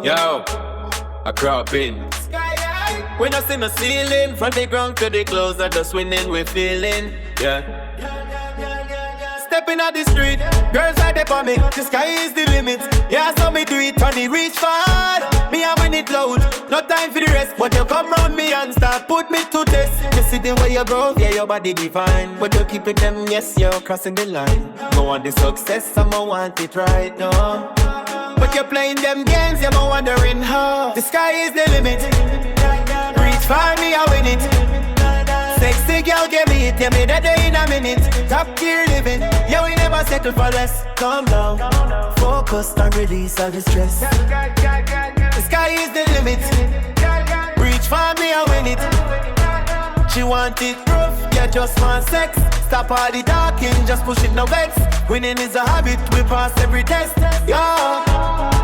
Yo, I Krawpain. When I see no ceiling, from the ground to the clouds, I just winning, we feeling, yeah. Stepping out the street, girls are there for me. The sky is the limit. Yeah, so me do it on the reach far. Me I win it loud, no time for the rest. But you come round me and start put me to test. You see the way you grow, yeah, your body divine. But you keep it them, yes, you're crossing the line. No want the success, I'ma want it right now. But you're playing them games, you're wondering how. The sky is the limit. Reach for me, I win it. Sexy girl, give me it, yeah, me that day in a minute. Top tier living, yeah, we never settle for less. Calm down, focus and release all the stress. The sky is the limit. Reach for me, I win it. She want it rough, yeah, just want sex. Stop all the talking, just push it, no vex. Winning is a habit, we pass every test. Yeah,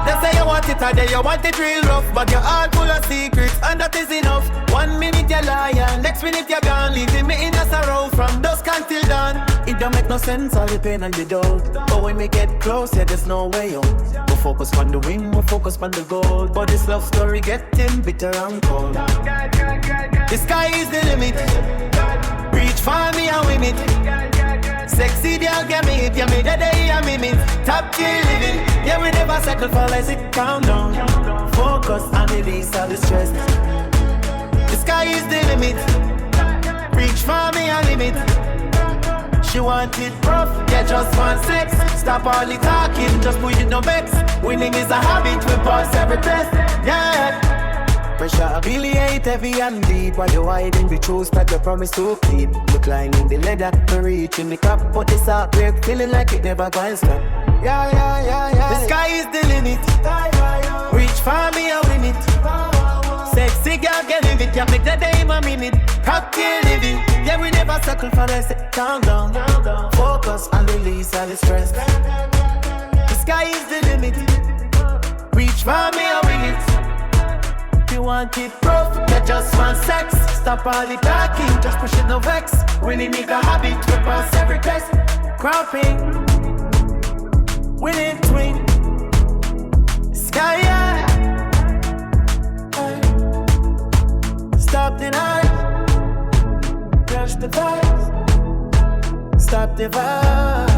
they say you want it or they you want it real rough. But your heart full of secrets, and that is enough. 1 minute you're lying, next minute you're gone. Leaving me in a sorrow from dusk until dawn. It don't make no sense, all the pain and the doubt. But when we get close, yeah, there's no way out. We focus on the win, we focus on the goal. But this love story getting bitter and cold. The sky is the limit. Reach for me and win it. Sexy girl, get me it. Yeah, me the day I'm in it. Top tier living. Yeah, we never settle for less. It calm down. Focus and release all the stress. The sky is the limit. Reach for me and limit. She want it rough, yeah, just want sex. Stop all the talking, just push it no vex. Winning is a habit, we pass every test. Yeah. Pressure affiliate heavy and deep. While you hiding the truth that you promise to keep. We climbing the ladder, we reaching the top. But it's heartbreak, feeling like it never going stop. Yeah. The sky is the limit. Reach for me and win it. Sexy girl, get live it. Yeah, make the day in a minute. Top tier living. Yeah, we never settle for less. Calm down. Focus and release all the stress. The sky is the limit. Reach for me and win it. You want it rough, you just want sex. Stop all the talking, just push it no vex. Winning is a habit, we pass every test. Krawpain, winning twin. Sky high. Stop the night, crash the vibes. Stop the vibe.